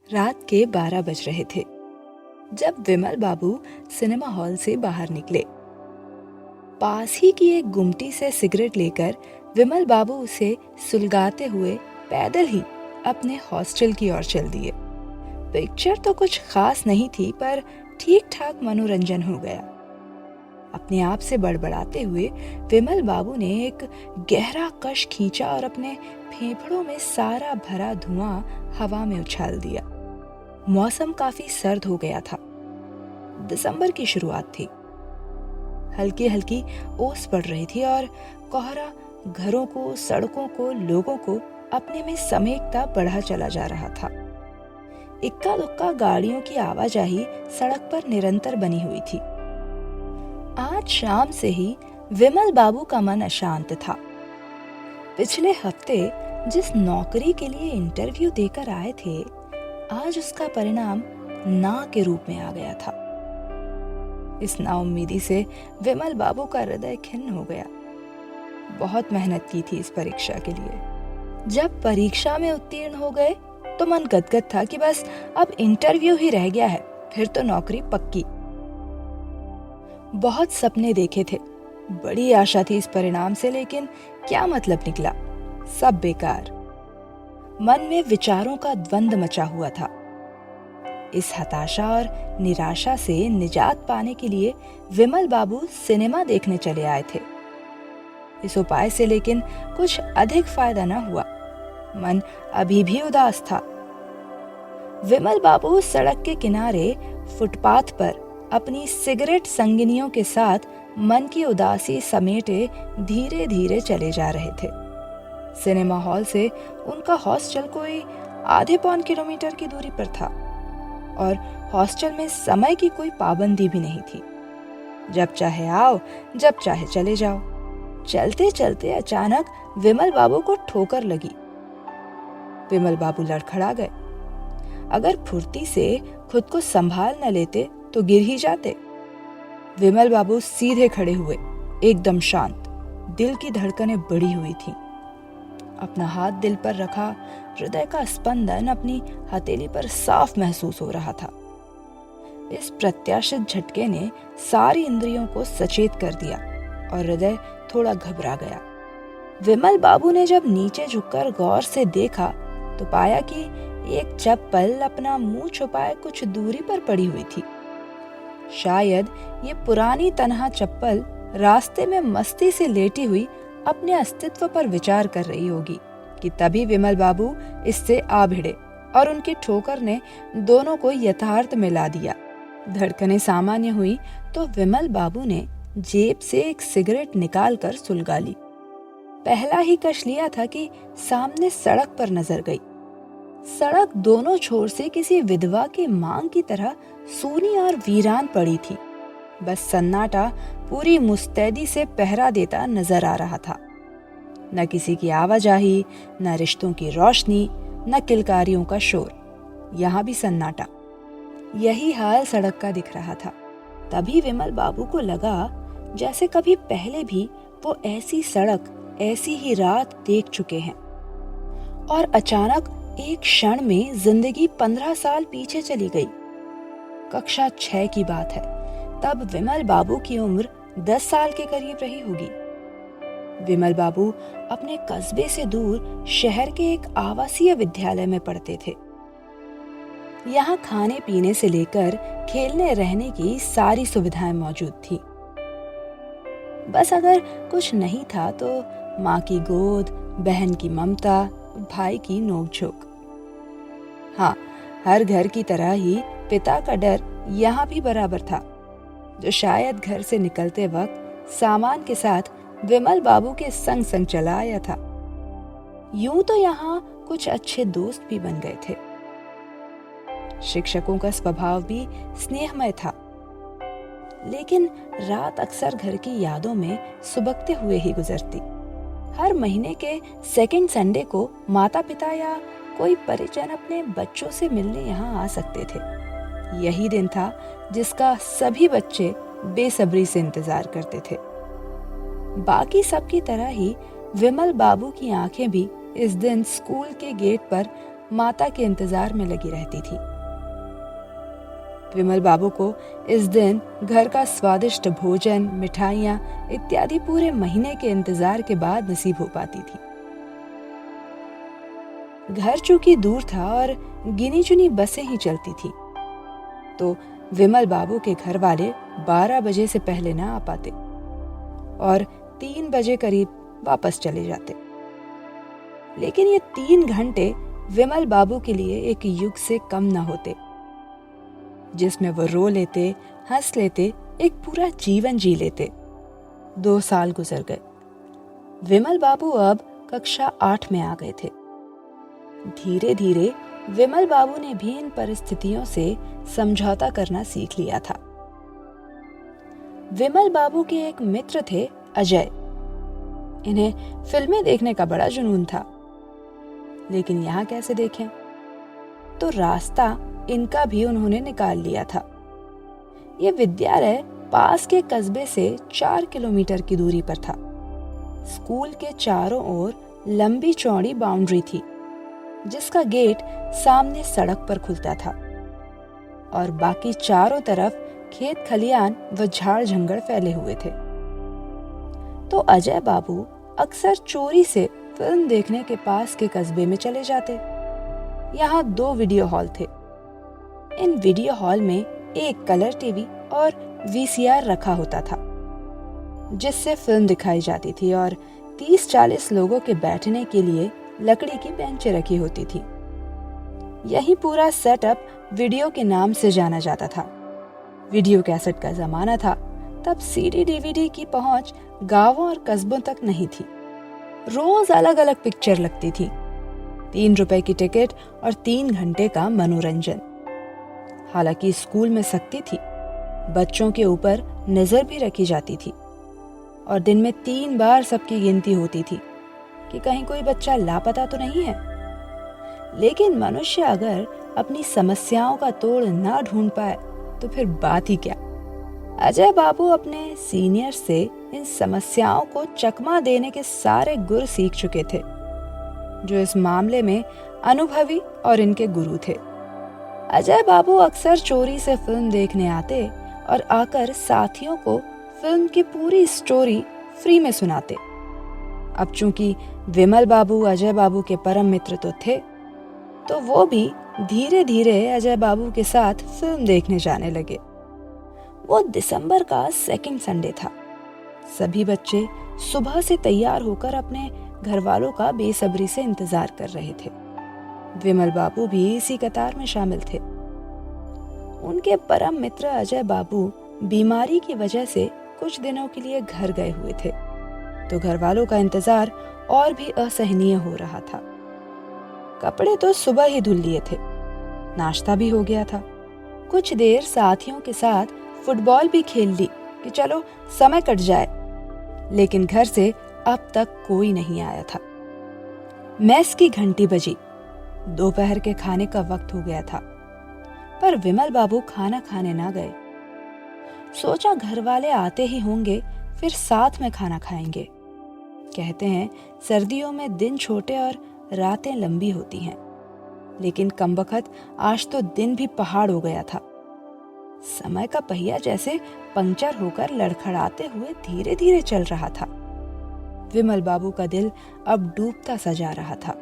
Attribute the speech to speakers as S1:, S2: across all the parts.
S1: रात के 12 बज रहे थे जब विमल बाबू सिनेमा हॉल से बाहर निकले। पास ही की एक गुमटी से सिगरेट लेकर विमल बाबू उसे सुलगाते हुए पैदल ही अपने हॉस्टल की ओर चल दिए। पिक्चर तो कुछ खास नहीं थी, पर ठीक ठाक मनोरंजन हो गया। अपने आप से बड़बड़ाते हुए विमल बाबू ने एक गहरा कश खींचा और अपने फेफड़ों में सारा भरा धुआं हवा में उछाल दिया। मौसम काफी सर्द हो गया था। दिसंबर की शुरुआत थी। हल्की हल्की ओस पड़ रही थी और कोहरा घरों को, सड़कों को, लोगों को अपने में समेटता बढ़ा चला जा रहा था। इक्का दुक्का गाड़ियों की आवाजाही सड़क पर निरंतर बनी हुई थी। आज शाम से ही विमल बाबू का मन अशांत था। पिछले हफ्ते जिस नौकरी के लिए इंटरव्यू देकर आए थे, आज उसका परिणाम ना के रूप में आ गया था। इस नाउम्मीदी से विमल बाबू का हृदय खिन्न हो गया। बहुत मेहनत की थी इस परीक्षा के लिए। जब परीक्षा में उत्तीर्ण हो गए तो मन गदगद था कि बस अब इंटरव्यू ही रह गया है, फिर तो नौकरी पक्की। बहुत सपने देखे थे, बड़ी आशा थी इस परिणाम से, लेकिन क्या मतलब निकला, सब बेकार। मन में विचारों का द्वंद्व मचा हुआ था। इस हताशा और निराशा से निजात पाने के लिए विमल बाबू सिनेमा देखने चले आए थे। इस उपाय से लेकिन कुछ अधिक फायदा न हुआ। मन अभी भी उदास था। विमल बाबू सड़क के किनारे फुटपाथ पर अपनी सिगरेट संगिनियों के साथ मन की उदासी समेटे धीरे धीरे चले जा रहे थे। सिनेमा हॉल से उनका हॉस्टल कोई आधे पौन किलोमीटर की दूरी पर था और हॉस्टल में समय की कोई पाबंदी भी नहीं थी। जब चाहे आओ, जब चाहे चले जाओ। चलते चलते अचानक विमल बाबू को ठोकर लगी। विमल बाबू लड़खड़ा गए। अगर फुर्ती से खुद को संभाल न लेते तो गिर ही जाते। विमल बाबू सीधे खड़े हुए, एकदम शांत। दिल की धड़कनें बढ़ी हुई थीं। अपना हाथ दिल पर रखा, हृदय का स्पंदन अपनी हथेली पर साफ महसूस हो रहा था। इस प्रत्याशित झटके ने सारी इंद्रियों को सचेत कर दिया और हृदय थोड़ा घबरा गया। विमल बाबू ने जब नीचे झुककर गौर से देखा तो पाया कि एक चप्पल अपना मुंह छुपाए कुछ दूरी पर पड़ी हुई थी। शायद ये पुरानी तनहा चप्पल रास्ते में मस्ती से लेटी हुई अपने अस्तित्व पर विचार कर रही होगी कि तभी विमल बाबू इससे आ भिड़े और उनकी ठोकर ने दोनों को यथार्थ में ला दिया। धड़कनें सामान्य हुई तो विमल बाबू ने जेब से एक सिगरेट निकालकर सुलगा ली। पहला ही कश लिया था कि सामने सड़क पर नजर गई। सड़क दोनों छोर से किसी विधवा के मांग की तरह सूनी और वीरान पड़ी थी। बस सन्नाटा पूरी मुस्तैदी से पहरा देता नजर आ रहा था। न किसी की आवाजाही, न रिश्तों की रोशनी, न किलकारियों का शोर। यहाँ भी सन्नाटा। यही हाल सड़क का दिख रहा था। तभी विमल बाबू को लगा जैसे कभी पहले भी वो ऐसी सड़क, ऐसी ही रात देख चुके हैं। और अचानक एक क्षण में जिंदगी 15 साल पीछे चली गई। कक्षा 6 की बात है। तब विमल बाबू की उम्र 10 साल के करीब रही होगी। विमल बाबू अपने कस्बे से दूर शहर के एक आवासीय विद्यालय में पढ़ते थे। यहाँ खाने पीने से लेकर खेलने रहने की सारी सुविधाएं मौजूद थी। बस अगर कुछ नहीं था तो माँ की गोद, बहन की ममता, भाई की नोकझोंक। हाँ, हर घर की तरह ही पिता का डर यहाँ भी बराबर था, जो शायद घर से निकलते वक्त सामान के साथ विमल बाबू के संग संग चला आया था। यूं तो यहाँ कुछ अच्छे दोस्त भी बन गए थे। शिक्षकों का स्वभाव भी स्नेहमय था, लेकिन रात अक्सर घर की यादों में सुबकते हुए ही गुजरती। हर महीने के सेकंड संडे को माता पिता या कोई परिजन अपने बच्चों से मिलने यहाँ आ सकते थे। यही दिन था जिसका सभी बच्चे बेसब्री से इंतजार करते थे। बाकी सबकी तरह ही विमल बाबू की आंखें भी इस दिन स्कूल के गेट पर माता के इंतजार में लगी रहती थी। विमल बाबू को इस दिन घर का स्वादिष्ट भोजन, मिठाइयाँ इत्यादि पूरे महीने के इंतजार के बाद नसीब हो पाती थी। घर चूंकि दूर था और गिनी चुनी बसें ही चलती थी, तो विमल बाबू के घर वाले 12 बजे से पहले ना आ पाते और 3 बजे करीब वापस चले जाते। लेकिन ये 3 घंटे विमल बाबू के लिए एक युग से कम ना होते, जिसमें वो रो लेते, हंस लेते, एक पूरा जीवन जी लेते। 2 साल गुजर गए। विमल बाबू अब कक्षा 8 में आ गए थे। धीरे धीरे विमल बाबू ने भी इन परिस्थितियों से समझौता करना सीख लिया था। विमल बाबू के एक मित्र थे, अजय। इन्हें फिल्में देखने का बड़ा जुनून था, लेकिन यहाँ कैसे देखें? तो रास्ता इनका भी उन्होंने निकाल लिया था। ये विद्यालय पास के कस्बे से 4 किलोमीटर की दूरी पर था। स्कूल के चारों ओर लंबी चौड़ी बाउंड्री थी, जिसका गेट सामने सड़क पर खुलता था और बाकी चारों तरफ खेत खलियान व झाड़ जंगल फैले हुए थे। तो अजय बाबू अक्सर चोरी से फिल्म देखने के पास के कस्बे में चले जाते। यहाँ 2 वीडियो हॉल थे। इन वीडियो हॉल में एक कलर टीवी और वीसीआर रखा होता था, जिससे फिल्म दिखाई जाती थी और 30-40 लोगों के बैठने के लिए लकड़ी की बेंचें रखी होती थी। यही पूरा सेटअप वीडियो के नाम से जाना जाता था। वीडियो कैसेट का जमाना था, तब सीडी डीवीडी की पहुंच गांवों और कस्बों तक नहीं थी। रोज अलग अलग पिक्चर लगती थी। 3 रुपए की टिकट और 3 घंटे का मनोरंजन। हालांकि स्कूल में सख्ती थी, बच्चों के ऊपर नजर भी रखी जाती थी और दिन में 3 बार सबकी गिनती होती थी कि कहीं कोई बच्चा लापता तो नहीं है। लेकिन मनुष्य अगर अपनी समस्याओं का तोड़ ना ढूंढ पाए तो फिर बात ही क्या। अजय बाबू अपने सीनियर से इन समस्याओं को चकमा देने के सारे गुर सीख चुके थे, जो इस मामले में अनुभवी और इनके गुरु थे। अजय बाबू अक्सर चोरी से फिल्म देखने आते और आकर साथियों को फिल्म की पूरी स्टोरी फ्री में सुनाते। अब चूंकि विमल बाबू अजय बाबू के परम मित्र तो थे, तो वो भी धीरे धीरे अजय बाबू के साथ फिल्म देखने जाने लगे। वो दिसंबर का 2nd संडे था। सभी बच्चे सुबह से तैयार होकर अपने घर वालों का बेसब्री से इंतजार कर रहे थे। विमल बाबू भी इसी कतार में शामिल थे। उनके परम मित्र अजय बाबू बीमारी की वजह से कुछ दिनों के लिए घर गए हुए थे, तो घर वालों का इंतजार और भी असहनीय हो रहा था। कपड़े तो सुबह ही धुल लिए थे, नाश्ता भी हो गया था। कुछ देर साथियों के साथ फुटबॉल भी खेल ली कि चलो समय कट जाए, लेकिन घर से अब तक कोई नहीं आया था। मेस की घंटी बजी। दोपहर के खाने का वक्त हो गया था, पर विमल बाबू खाना खाने ना गए। सोचा घर वाले आते ही होंगे, फिर साथ में खाना खाएंगे। कहते हैं सर्दियों में दिन छोटे और रातें लंबी होती हैं, लेकिन कमबख्त आज तो दिन भी पहाड़ हो गया था। समय का पहिया जैसे पंक्चर होकर लड़खड़ाते हुए धीरे धीरे चल रहा था। विमल बाबू का दिल अब डूबता सा जा रहा था।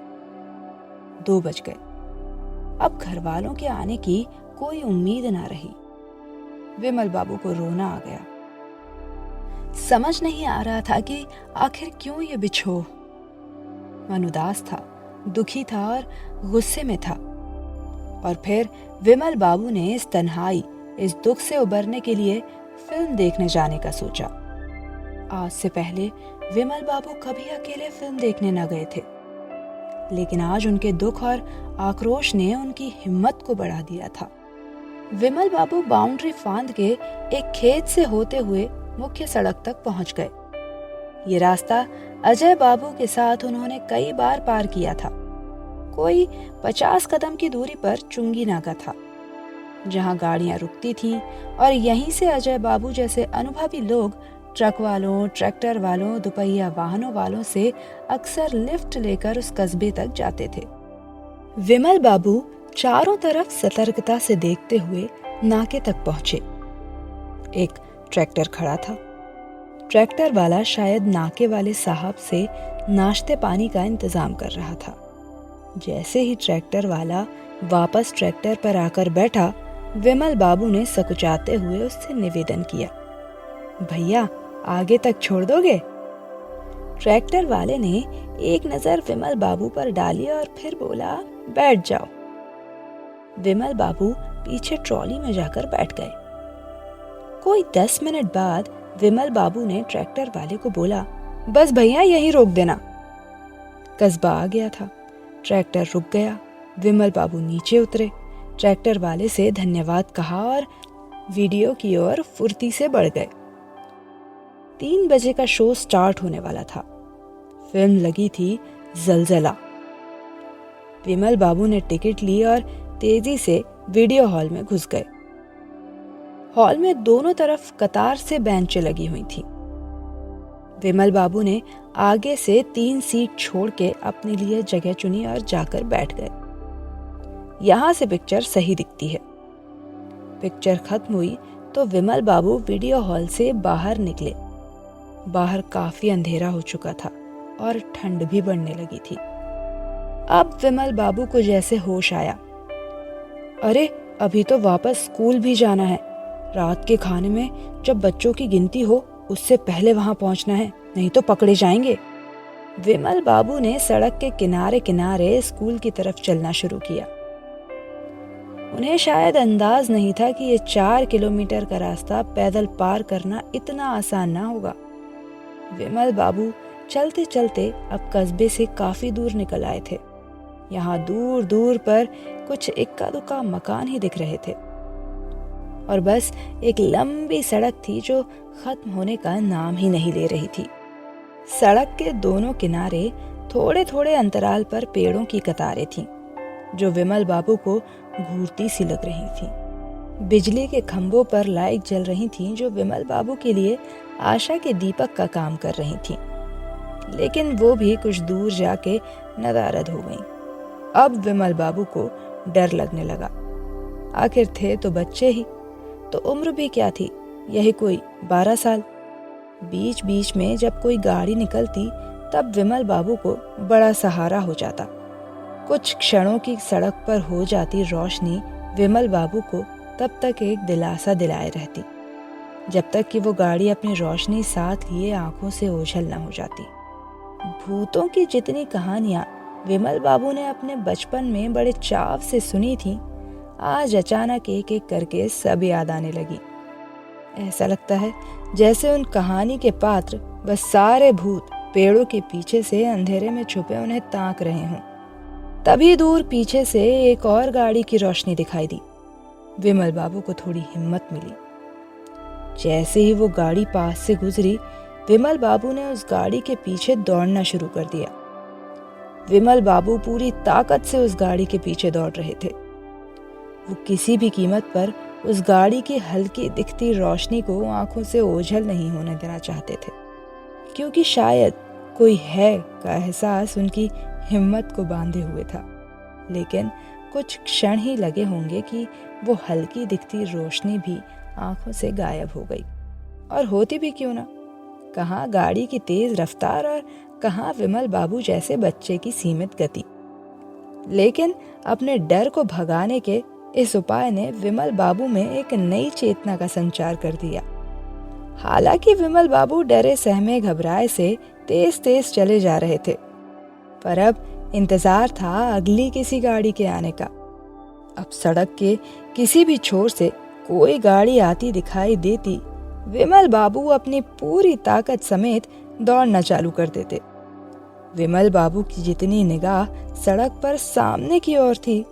S1: 2 बज गए। अब घर वालों के आने की कोई उम्मीद ना रही। विमल बाबू को रोना आ गया। समझ नहीं आ रहा था कि आखिर क्यों ये बिछोह। मन उदास था, दुखी था और गुस्से में था। और फिर विमल बाबू ने इस तन्हाई, इस दुख से उबरने के लिए फिल्म देखने जाने का सोचा। आज से पहले विमल बाबू कभी अकेले फिल्म देखने न गए थे, लेकिन आज उनके दुख और आक्रोश ने उनकी हिम्मत को बढ़ा दिया था। विमल बाबू बाउंड्री फांद के एक खेत से होते हुए मुख्य सड़क तक पहुंच गए। ये रास्ता अजय बाबू के साथ उन्होंने कई बार पार किया था। कोई 50 कदम की दूरी पर चुंगी नाका था, जहां गाड़ियां रुकती थीं और यहीं से अजय बाबू जैसे अनुभवी लोग ट्रक वालों, ट्रैक्टर वालों, दुपहिया वाहनों वालों से अक्सर लिफ्ट लेकर उस कस्बे तक जाते थे। विमल बाबू चारों तरफ सतर्कता से देखते हुए नाके तक पहुंचे। एक ट्रैक्टर खड़ा था। ट्रैक्टर वाला शायद नाके वाले साहब से नाश्ते पानी का इंतजाम कर रहा था। जैसे ही ट्रैक्टर वाला वापस ट्रैक्टर पर आकर बैठा, विमल बाबू ने सकुचाते हुए उससे निवेदन किया, भैया आगे तक छोड़ दोगे? ट्रैक्टर वाले ने एक नजर विमल बाबू पर डाली और फिर बोला, बैठ जाओ। विमल बाबू पीछे ट्रॉली में जाकर बैठ गए। कोई 10 मिनट बाद विमल बाबू ने ट्रैक्टर वाले को बोला, बस भैया यहीं रोक देना। कस्बा आ गया था। ट्रैक्टर रुक गया। विमल बाबू नीचे उतरे, ट्रैक्टर वाले से धन्यवाद कहा और वीडियो की ओर फुर्ती से बढ़ गए। 3 बजे का शो स्टार्ट होने वाला था। फिल्म लगी थी ज़लज़ला। विमल बाबू ने टिकट ली और तेजी से वीडियो हॉल में घुस गए। हॉल में दोनों तरफ कतार से बेंचें लगी हुई थीं। विमल बाबू ने आगे से 3 सीट छोड़ के अपने लिए जगह चुनी और जाकर बैठ गए। यहां से पिक्चर सही दिखती है। पिक्चर खत्म हुई तो विमल बाबू वीडियो हॉल से बाहर निकले। बाहर काफी अंधेरा हो चुका था और ठंड भी बढ़ने लगी थी। अब विमल बाबू को जैसे होश आया, अरे अभी तो वापस स्कूल भी जाना है। रात के खाने में जब बच्चों की गिनती हो उससे पहले वहां पहुंचना है, नहीं तो पकड़े जाएंगे। विमल बाबू ने सड़क के किनारे किनारे स्कूल की तरफ चलना शुरू किया। उन्हें शायद अंदाज नहीं था कि ये 4 किलोमीटर का रास्ता पैदल पार करना इतना आसान ना होगा। विमल बाबू चलते चलते अब कस्बे से काफी दूर निकल आए थे। यहाँ दूर दूर पर कुछ इक्का दुक्का मकान ही दिख रहे थे और बस एक लंबी सड़क थी जो खत्म होने का नाम ही नहीं ले रही थी। सड़क के दोनों किनारे थोड़े थोड़े अंतराल पर पेड़ों की कतारें थीं, जो विमल बाबू को घूरती सी लग रही थीं। बिजली के खंभों पर लाइट जल रही थीं, जो विमल बाबू के लिए आशा के दीपक का काम कर रही थीं, लेकिन वो भी कुछ दूर जाके नदारद हो गईं। अब विमल बाबू को डर लगने लगा। आखिर थे तो बच्चे ही, तो उम्र भी क्या थी, यही कोई 12 साल। बीच बीच में जब कोई गाड़ी निकलती तब विमल बाबू को बड़ा सहारा हो जाता। कुछ क्षणों की सड़क पर हो जाती रोशनी विमल बाबू को तब तक एक दिलासा दिलाए रहती, जब तक कि वो गाड़ी अपनी रोशनी साथ लिए आंखों से ओझल न हो जाती। भूतों की जितनी कहानियां विमल बाबू ने अपने बचपन में बड़े चाव से सुनी थी, आज अचानक एक एक करके सब याद आने लगी। ऐसा लगता है जैसे उन कहानी के पात्र व सारे भूत पेड़ों के पीछे से अंधेरे में छुपे उन्हें ताक रहे हों। तभी दूर पीछे से एक और गाड़ी की रोशनी दिखाई दी। विमल बाबू को थोड़ी हिम्मत मिली। जैसे ही वो गाड़ी पास से गुजरी, विमल बाबू ने उस गाड़ी के पीछे दौड़ना शुरू कर दिया। विमल बाबू पूरी ताकत से उस गाड़ी के पीछे दौड़ रहे थे। वो किसी भी कीमत पर उस गाड़ी की हल्की दिखती रोशनी को आंखों से ओझल नहीं होने देना चाहते थे, क्योंकि शायद कोई है का एहसास उनकी हिम्मत को बांधे हुए था। लेकिन कुछ क्षण ही लगे होंगे कि वो हल्की दिखती रोशनी भी आंखों से गायब हो गई। और होती भी क्यों ना, कहाँ गाड़ी की तेज रफ्तार और कहाँ विमल बाबू जैसे बच्चे की सीमित गति। लेकिन अपने डर को भगाने के इस उपाय ने विमल बाबू में एक नई चेतना का संचार कर दिया। हालांकि विमल बाबू डरे सहमे घबराए से तेज तेज चले जा रहे थे, पर अब इंतजार था अगली किसी गाड़ी के आने का। अब सड़क के किसी भी छोर से कोई गाड़ी आती दिखाई देती, विमल बाबू अपनी पूरी ताकत समेत दौड़ना चालू कर देते। विमल बाबू की जितनी निगाह सड़क पर सामने की ओर थी,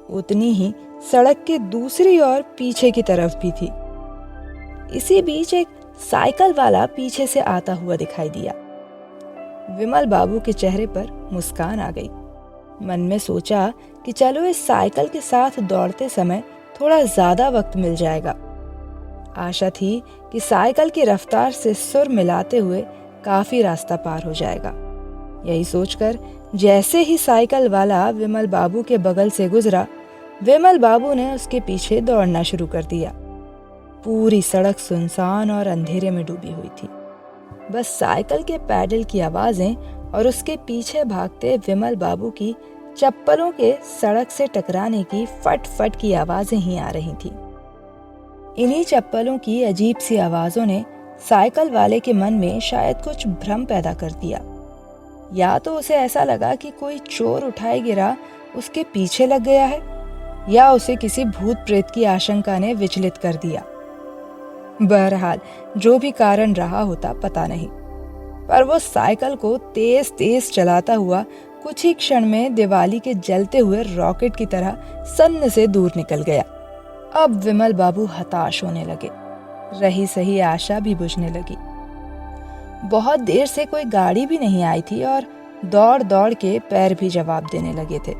S1: उतनी ही सड़क के दूसरी ओर पीछे की तरफ भी थी। इसी बीच एक साइकिल वाला पीछे से आता हुआ दिखाई दिया। विमल बाबू के चेहरे पर मुस्कान आ गई। मन में सोचा कि चलो इस साइकिल के साथ दौड़ते समय थोड़ा ज्यादा वक्त मिल जाएगा। आशा थी कि साइकिल की रफ्तार से सुर मिलाते हुए काफी रास्ता पार हो जाएगा। यही सोचकर जैसे ही साइकिल वाला विमल बाबू के बगल से गुजरा, विमल बाबू ने उसके पीछे दौड़ना शुरू कर दिया। पूरी सड़क सुनसान और अंधेरे में डूबी हुई थी। बस साइकिल के पैडल की आवाजें और उसके पीछे भागते विमल बाबू की चप्पलों के सड़क से टकराने की फट फट की आवाजें ही आ रही थी। इन्हीं चप्पलों की अजीब सी आवाजों ने साइकिल वाले के मन में शायद कुछ भ्रम पैदा कर दिया। या तो उसे ऐसा लगा कि कोई चोर उठाए गिरा उसके पीछे लग गया है, या उसे किसी भूत प्रेत की आशंका ने विचलित कर दिया। बहरहाल जो भी कारण रहा होता पता नहीं, पर वो साइकिल को तेज तेज चलाता हुआ कुछ ही क्षण में दिवाली के जलते हुए रॉकेट की तरह सन्न से दूर निकल गया। अब विमल बाबू हताश होने लगे, रही सही आशा भी बुझने लगी। बहुत देर से कोई गाड़ी भी नहीं आई थी और दौड़ दौड़ के पैर भी जवाब देने लगे थे।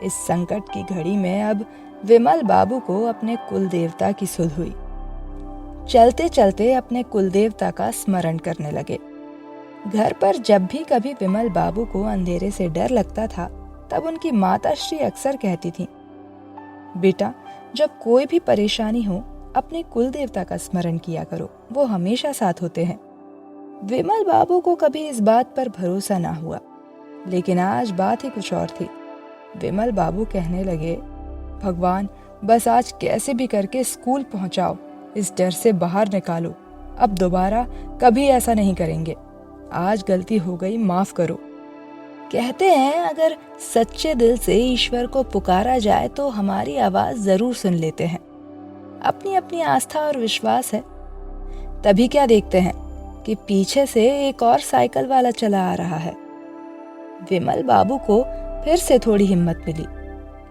S1: इस संकट की घड़ी में अब विमल बाबू को अपने कुल देवता की सुध हुई। चलते चलते अपने कुल देवता का स्मरण करने लगे। घर पर जब भी कभी विमल बाबू को अंधेरे से डर लगता था, तब उनकी माता श्री अक्सर कहती थी, बेटा जब कोई भी परेशानी हो अपने कुल देवता का स्मरण किया करो, वो हमेशा साथ होते हैं। विमल बाबू को कभी इस बात पर भरोसा ना हुआ, लेकिन आज बात ही कुछ और थी। विमल बाबू कहने लगे, भगवान बस आज कैसे भी करके स्कूल पहुंचाओ, इस डर से बाहर निकालो। अब दोबारा कभी ऐसा नहीं करेंगे। आज गलती हो गई, माफ करो। कहते हैं अगर सच्चे दिल से ईश्वर को पुकारा जाए तो हमारी आवाज जरूर सुन लेते हैं। अपनी अपनी आस्था और विश्वास है। तभी क्या देखते हैं कि पीछे से एक और साइकिल वाला चला आ रहा है। विमल बाबू को फिर से थोड़ी हिम्मत मिली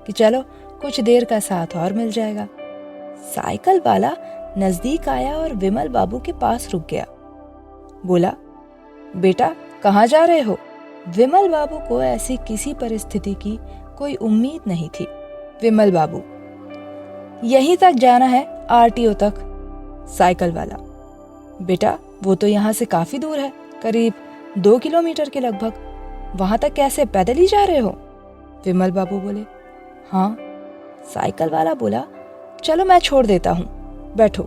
S1: कि चलो कुछ देर का साथ और मिल जाएगा। साइकिल वाला नजदीक आया और विमल बाबू के पास रुक गया। बोला, बेटा कहाँ जा रहे हो? विमल बाबू को ऐसी किसी परिस्थिति की कोई उम्मीद नहीं थी। विमल बाबू, यहीं तक जाना है, आरटीओ तक। साइकिल वाला, बेटा वो तो यहाँ से काफी दूर है, करीब 2 किलोमीटर के लगभग। वहां तक कैसे, पैदल ही जा रहे हो? विमल बाबू बोले, हाँ। साइकिल वाला बोला, चलो मैं छोड़ देता हूँ, बैठो।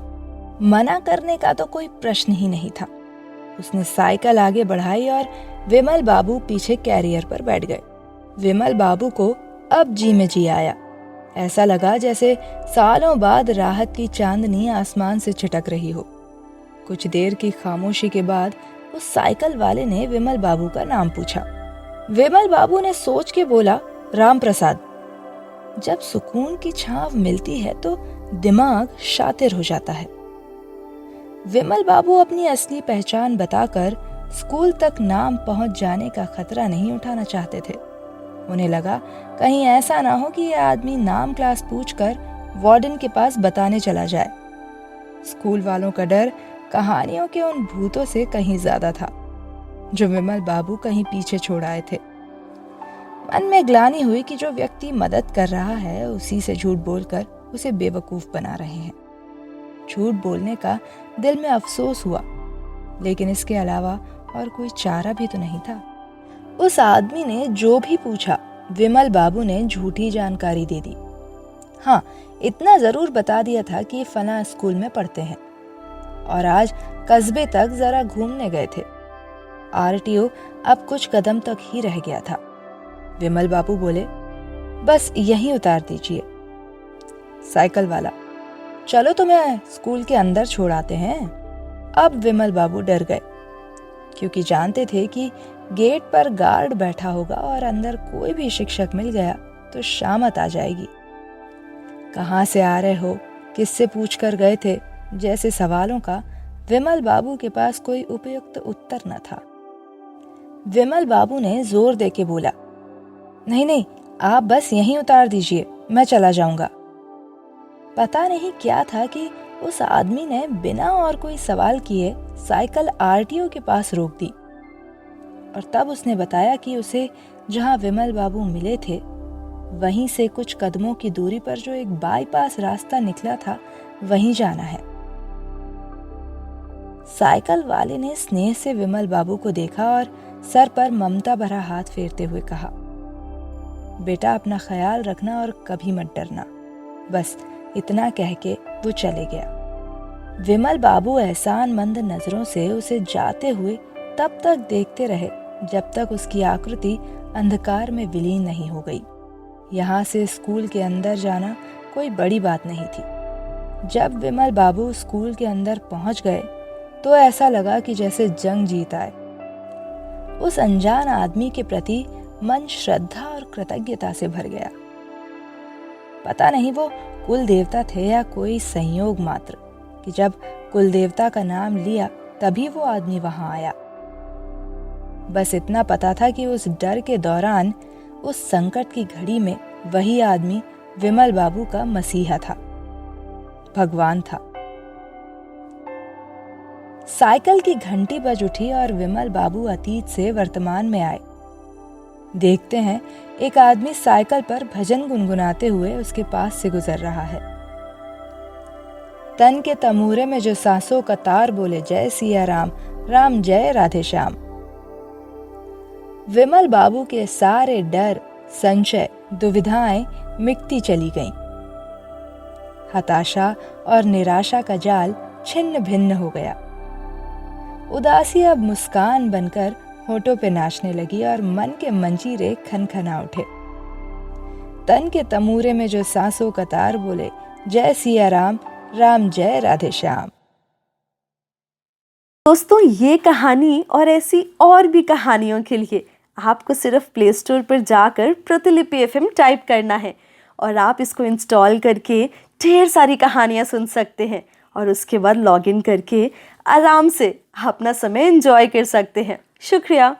S1: मना करने का तो कोई प्रश्न ही नहीं था। उसने साइकिल आगे बढ़ाई और विमल बाबू पीछे कैरियर पर बैठ गए। विमल बाबू को अब जी में जी आया। ऐसा लगा जैसे सालों बाद राहत की चांदनी आसमान से छिटक रही हो। कुछ देर की खामोशी के बाद उस साइकिल वाले ने विमल बाबू का नाम पूछा। विमल बाबू ने सोच के बोला, राम प्रसाद। जब सुकून की छांव मिलती है तो दिमाग शातिर हो जाता है। विमल बाबू अपनी असली पहचान बताकर स्कूल तक नाम पहुंच जाने का खतरा नहीं उठाना चाहते थे। उन्हें लगा कहीं ऐसा ना हो कि यह आदमी नाम क्लास पूछकर वार्डन के पास बताने चला जाए। स्कूल वालों का डर कहानियों के उन भूतों से कहीं ज्यादा था जो विमल बाबू कहीं पीछे छोड़ आए थे। मन में ग्लानि हुई कि जो व्यक्ति मदद कर रहा है उसी से झूठ बोलकर उसे बेवकूफ बना रहे हैं। झूठ बोलने का दिल में अफसोस हुआ, लेकिन इसके अलावा और कोई चारा भी तो नहीं था। उस आदमी ने जो भी पूछा, विमल बाबू ने झूठी जानकारी दे दी। हाँ, इतना जरूर बता दिया था कि फला स्कूल में पढ़ते हैं और आज कस्बे तक जरा घूमने गए थे। आरटीओ अब कुछ कदम तक ही रह गया था। विमल बाबू बोले, बस यहीं उतार दीजिए। साइकिल वाला, चलो तुम्हें स्कूल के अंदर छोड़ आते हैं। अब विमल बाबू डर गए, क्योंकि जानते थे कि गेट पर गार्ड बैठा होगा और अंदर कोई भी शिक्षक मिल गया तो शामत आ जाएगी। कहाँ से आ रहे हो, किससे पूछकर गए थे, जैसे सवालों का विमल बाबू के पास कोई उपयुक्त उत्तर न था। विमल बाबू ने जोर देके बोला, नहीं नहीं, आप बस यहीं उतार दीजिए, मैं चला जाऊंगा। पता नहीं क्या था कि उस आदमी ने बिना और कोई सवाल किए साइकिल आरटीओ के पास रोक दी और तब उसने बताया कि उसे जहां विमल बाबू मिले थे वहीं से कुछ कदमों की दूरी पर जो एक बाईपास रास्ता निकला था वहीं जाना है। साइकिल वाले ने स्नेह से विमल बाबू को देखा और सर पर ममता भरा हाथ फेरते हुए कहा, बेटा अपना ख्याल रखना और कभी मत डरना। बस इतना कह के वो चले गया। विमल बाबू एहसानमंद नजरों से उसे जाते हुए तब तक देखते रहे जब तक उसकी आकृति अंधकार में विलीन नहीं हो गई। यहाँ से स्कूल के अंदर जाना कोई बड़ी बात नहीं थी। जब विमल बाबू स्कूल के अंदर पहुंच गए तो ऐसा लगा कि जैसे जंग जीत आए। उस अनजान आदमी के प्रति मन श्रद्धा और कृतज्ञता से भर गया। पता नहीं वो कुल देवता थे या कोई संयोग मात्र कि जब कुल देवता का नाम लिया तभी वो आदमी वहां आया। बस इतना पता था कि उस डर के दौरान, उस संकट की घड़ी में वही आदमी विमल बाबू का मसीहा था, भगवान था। साइकिल की घंटी बज उठी और विमल बाबू अतीत से वर्तमान में आए। देखते हैं एक आदमी साइकिल पर भजन गुनगुनाते हुए उसके पास से गुजर रहा है। तन के तमूरे में जो सांसों का तार बोले, जय सिया राम, राम जय राधे श्याम। विमल बाबू के सारे डर, संशय, दुविधाएं मिटती चली गईं। हताशा और निराशा का जाल छिन्न भिन्न हो गया। उदासी अब मुस्कान बनकर होठों पे नाचने लगी और मन के मंजीरे खनखना उठे। तन के तमूरे में जो सांसों का तार बोले, जय सिया राम, राम जय राधे श्याम।
S2: दोस्तों, ये कहानी और ऐसी और भी कहानियों के लिए आपको सिर्फ प्ले स्टोर पर जाकर प्रतिलिपि FM टाइप करना है और आप इसको इंस्टॉल करके ढेर सारी कहानियाँ सुन सकते हैं और उसके बाद लॉगिन करके आराम से अपना समय एंजॉय कर सकते हैं। शुक्रिया।